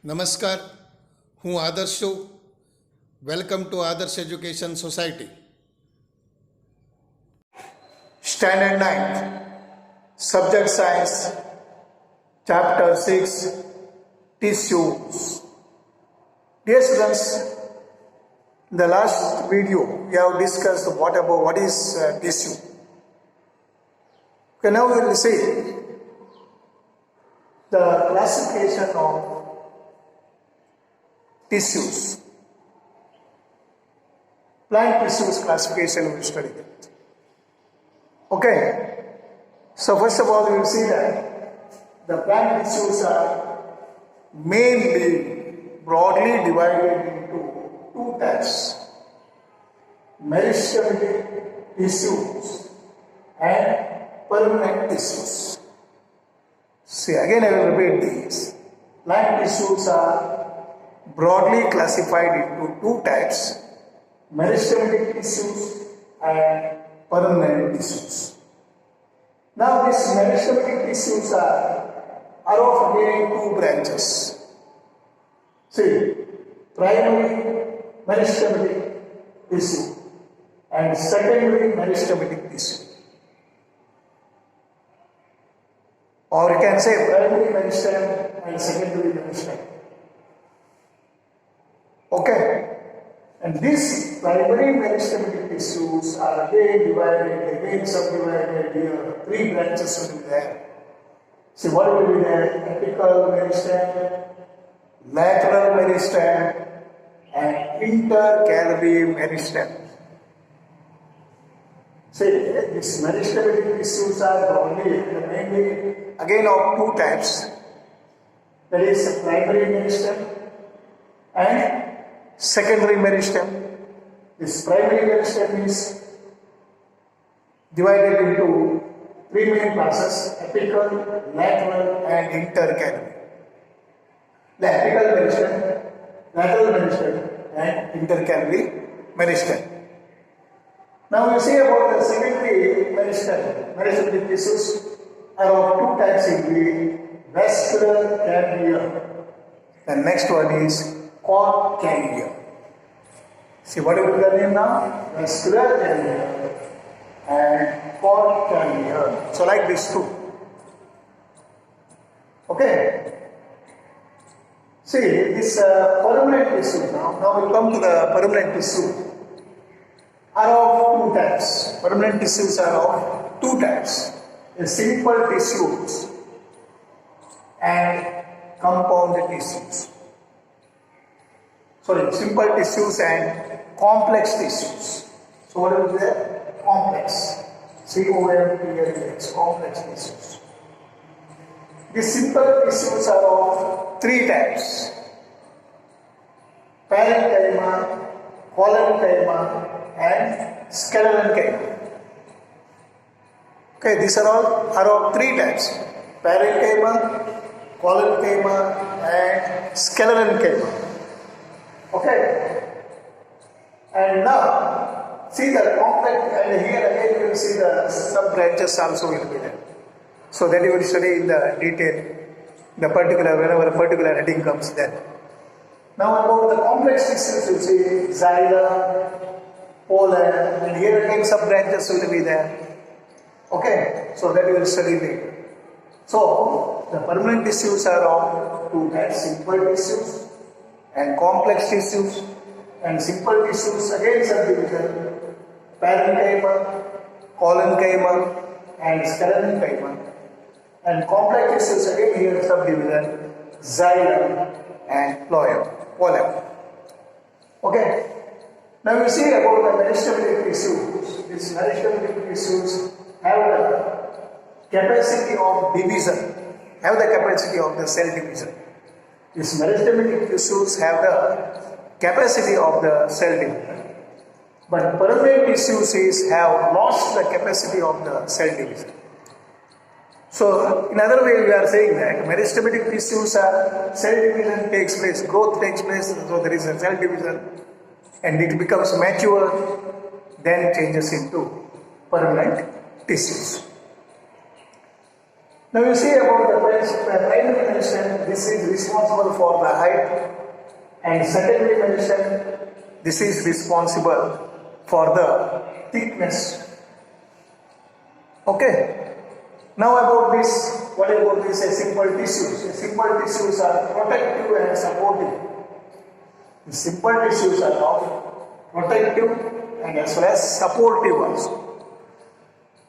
નમસ્કાર, હું આદર્શ છું. વેલકમ ટુ આદર્શ education society. Standard 9th, Subject Science, Chapter 6, Tissues. Dear students, in the last video we have discussed what is tissue. Okay, now we will see the classification of tissues. Plant tissues classification we will study that. Okay, so first of all we will see that the plant tissues are mainly broadly divided into two types: meristematic tissues and permanent tissues. See, again I will repeat these. Plant tissues are broadly classified into two types: meristematic tissues and permanent tissues. Now these meristematic tissues are of again two branches. See, primary meristematic tissue and secondary meristematic tissue. Or you can say primary meristem and secondary meristem. Okay. And these primary meristematic tissues are again subdivided here. Three branches will be there. See, what will be there? Apical meristem, lateral meristem, and intercalary meristem. See, these meristematic tissues are mainly again of two types. That is primary meristem and secondary meristem. This primary meristem is divided into three main classes: apical, lateral, and intercalary. The apical meristem, lateral meristem, and intercalary meristem. Now we see about the secondary meristem. Meristematic tissues are of two types in the vascular ganglia. The next one is cord ganglia. See, what is the name now? Vascular ganglia and cord ganglia. So like these two. Okay. See, this permanent tissue now we come to the permanent tissue. Are of two types. Permanent tissues are of two types: the simple tissues and compound tissues. Simple tissues and complex tissues. So what is there? Complex. COMPLEX, complex tissues. The simple tissues are of three types: parenchyma, collenchyma, and sclerenchyma. Okay, these are all of three types: parenchyma, collenchyma, and sclerenchyma. Okay, and now see the complex, and here again you will see the sub branches also will be there. So that you will study in the detail, whenever a particular heading comes there. Now about the complex tissues, you see xylem, pollen, and here again sub branches will be there. Okay, so that you will study later. So the permanent tissues are of two types: simple tissues and complex tissues. And simple tissues again subdivision: parenchyma, collenchyma, and sclerenchyma. And complex tissues again here subdivision: xylem and phloem. Okay. Now we see about the meristematic tissues. These meristematic tissues have the capacity of division, have the capacity of the cell division. These meristematic tissues have the capacity of the cell division, but permanent tissues have lost the capacity of the cell division. So in other way we are saying that meristematic tissues are cell division takes place, growth takes place, so there is a cell division and it becomes mature, then changes into permanent tissues. Now you see about the primary meristem, this is responsible for the height, and secondary meristem, this is responsible for the thickness. Okay. Now about this, what about this? A simple tissues. A simple tissues are protective and supportive. The simple tissues are of protective and as well as supportive also.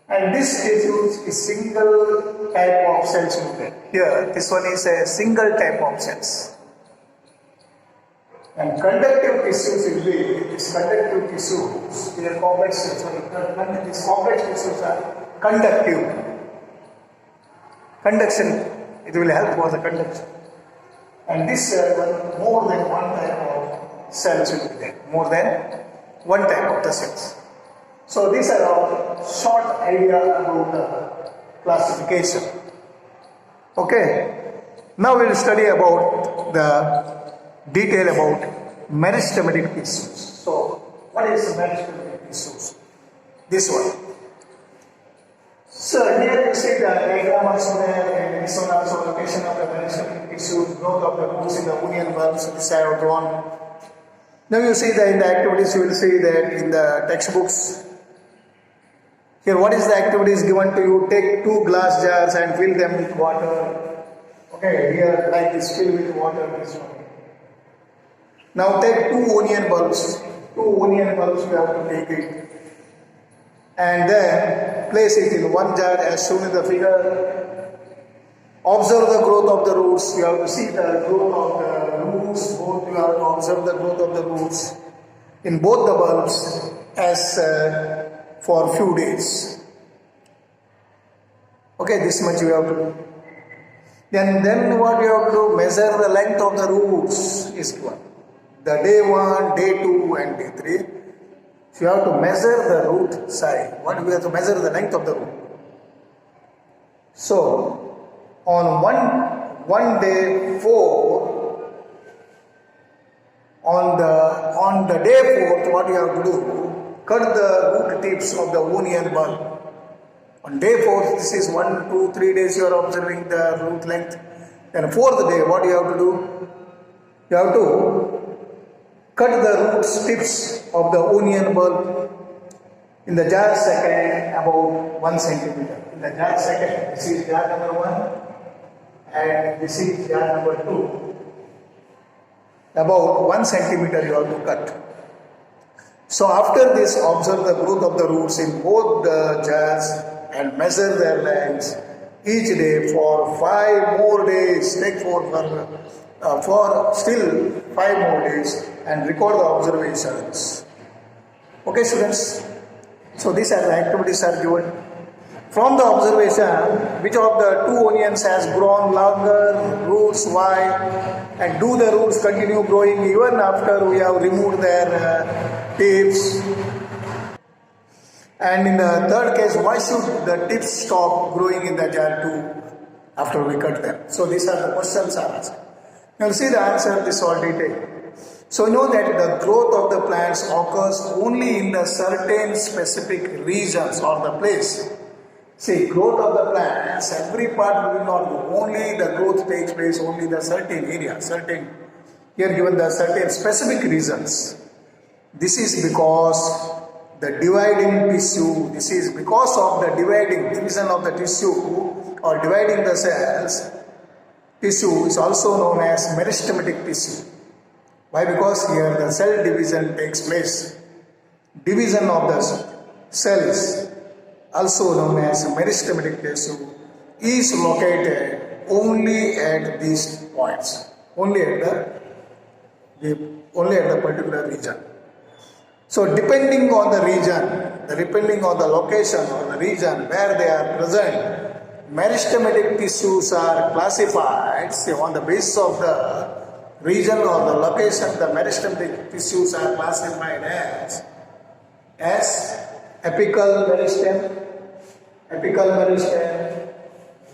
And this tissues is single type of cells noted. Here, this one is a single type of cells. And conductive tissues will be these conductive tissues. They are complex tissues. These complex tissues are conductive. Conduction, it will help for the conduction. And this more than one type of cells will be there. More than one type of the cells. So these are all short idea about the classification. Okay. Now we will study about the detail about meristematic tissues. So what is meristematic tissues? This one. So here you see the diagram also there, and this one also location of the meristematic tissue, growth of the roots in the onion bulbs. This I have drawn. Now you see that in the activities, you will see that in the textbooks. Here, what is the activities given to you? Take 2 glass jars and fill them with water. Okay, here like this, fill with water this one. Now take 2 onion bulbs. 2 onion bulbs you have to take it. And then place it in one jar as shown in the figure. Observe the growth of the roots. You have to see the growth of the roots. Both you have to observe the growth of the roots in both the bulbs as for few days. Okay, this much you have to do. Then what you have to do? Measure the length of the roots is given. The day 1, day 2 and day 3. So you have to measure the root size. What we have to measure the length of the root. So on one day 4, on the day 4th, what you have to do? Cut the root tips of the onion bulb. On day 4th, this is 1, 2, 3 days you are observing the root length. Then 4th day, what you have to do? You have to cut the root tips of the onion bulb in the jar second about 1 centimeter. In the jar second, this is jar number 1 and this is jar number 2. About 1 centimeter you have to cut. So after this, observe the growth of the roots in both the jars and measure their lengths each day for 5 more days. Take for still 5 more days and record the observations. Okay, students. So these are the activities are given. From the observation, which of the 2 onions has grown longer, roots wide, and do the roots continue growing even after we have removed their tips? And in the third case, why should the tips stop growing in the jar 2 after we cut them? So these are the questions are asked. Now see the answer, this all detail. So you know that the growth of the plants occurs only in the certain specific regions or the place. See, growth of the plants, every part will not do. Only the growth takes place only the certain area, here given the certain specific reasons. This is because the dividing tissue, this is because of the division of the tissue or dividing the cells. Tissue is also known as meristematic tissue. Why? Because here the cell division takes place. Division of the cells, also known as meristematic tissue, is located only at these points, only at the particular region. So depending on the region, depending on the location or the region where they are present, meristematic tissues are classified on the basis of the region or the location. The meristematic tissues are classified as apical meristem,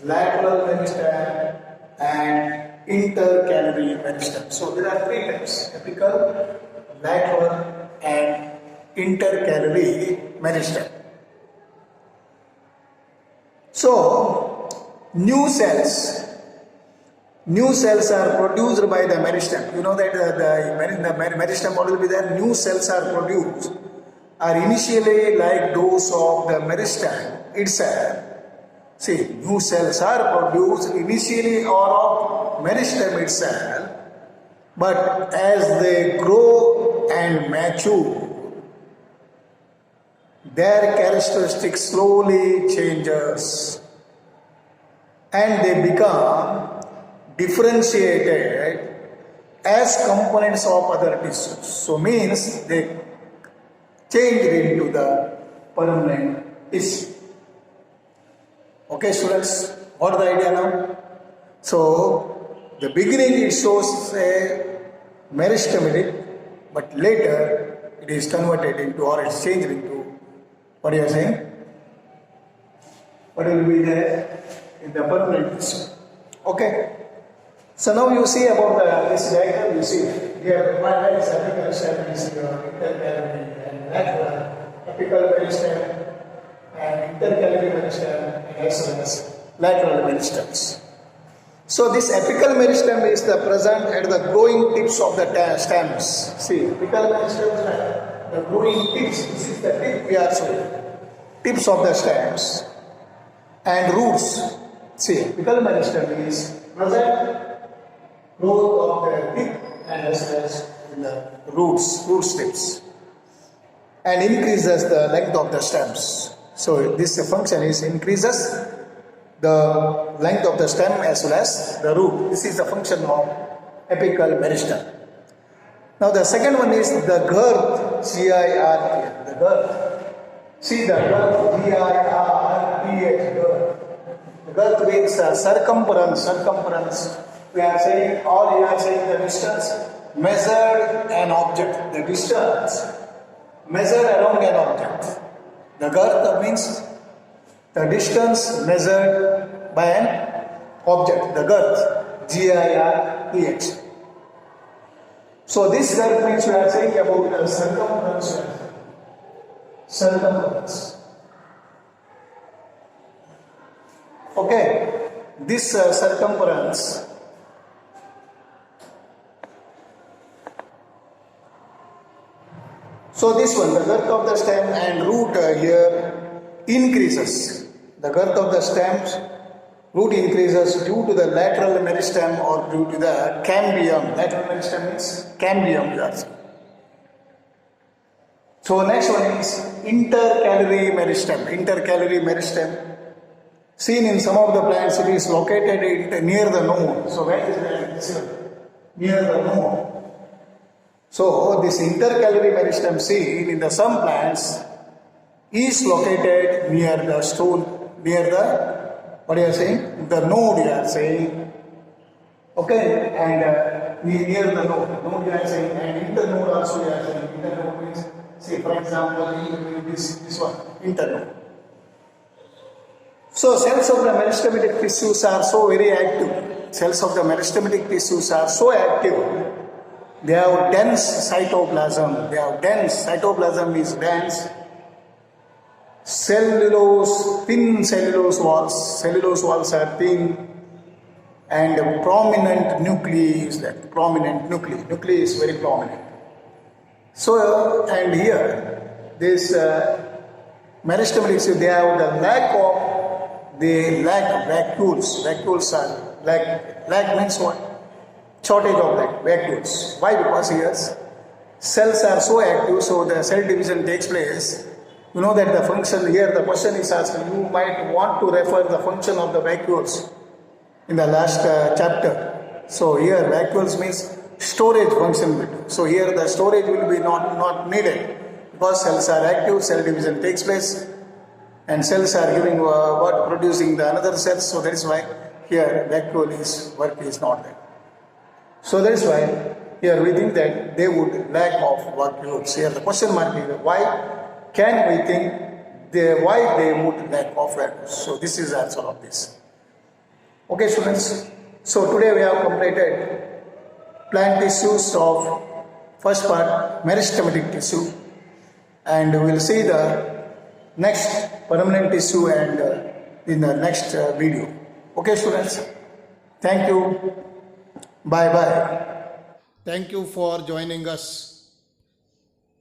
lateral meristem, and intercalary meristem. So there are 3 types: apical, lateral, and intercalary meristem. So new cells. New cells are produced by the meristem. You know that the meristem model will be there. New cells are produced, are initially like those of the meristem itself. See, new cells are produced initially or of meristem itself, but as they grow and mature, their characteristics slowly changes and they become differentiated as components of other tissues. So means they change into the permanent tissue. Okay students, what is the idea now? So the beginning it shows a meristematic, but later it is converted into or it's changed into, what you are saying? What will be there in the permanent tissue? Okay. So now you see about this diagram, you see here one is apical stem, is intercalary and lateral, apical meristem and intercalary meristem and as well as lateral meristems. So this apical meristem is the present at the growing tips of the stems. See, apical meristems are the growing tips. This is the tip we are showing. Tips of the stems and roots. See, apical meristem is present growth of the tip and as well as in the root tips, and increases the length of the stems. So this function is increases the length of the stem as well as the root. This is the function of apical meristem. Now the second one is the girth, G-I-R-T, the girth. See the girth, G-I-R-T-H, girth. The girth means circumference. We are saying, or we are saying the distance measured an object. The distance measured around an object. The girth means the distance measured by an object. The girth, G-I-R-T-H. So this girth means we are saying about the circumference. Circumference. Okay, this circumference so this one, the girth of the stem and root here increases. The girth of the stems, root increases due to the lateral meristem or due to the cambium. Lateral meristem means cambium. So next one is intercalary meristem. Intercalary meristem, seen in some of the plants, it is located near the node. So where is that? Near the node. So this intercalary meristem seen in the some plants is located near the stone, near the, what you are saying? The node you are saying. Okay, and near the node you are saying, and internode also you are saying. Internode means, say for example, this one, internode. So cells of the meristematic tissues are so very active. Cells of the meristematic tissues are so active. They have dense cytoplasm. Cytoplasm is dense. Cellulose, thin cellulose walls. Cellulose walls are thin. And prominent nuclei is that. Prominent nuclei. Nuclei is very prominent. So, and here, this meristematic tissue, they have the lack vacuoles. Vacuoles are lack means what? Shortage of vacuoles. Why? Because here cells are so active, so the cell division takes place. You know that the function here, the question is asked, you might want to refer the function of the vacuoles in the last chapter. So here vacuoles means storage function. So here the storage will be not needed because cells are active, cell division takes place and cells are giving producing the another cells. So that is why here vacuole work is not there. So that is why here we think that they would lack of vacuoles. Here the question mark is why can we think why they would lack of vacuoles. So this is the answer of this. Okay students, so today we have completed plant tissues of first part meristematic tissue, and we will see the next permanent tissue and in the next video. Okay, students. Thank you. Bye bye. Thank you for joining us.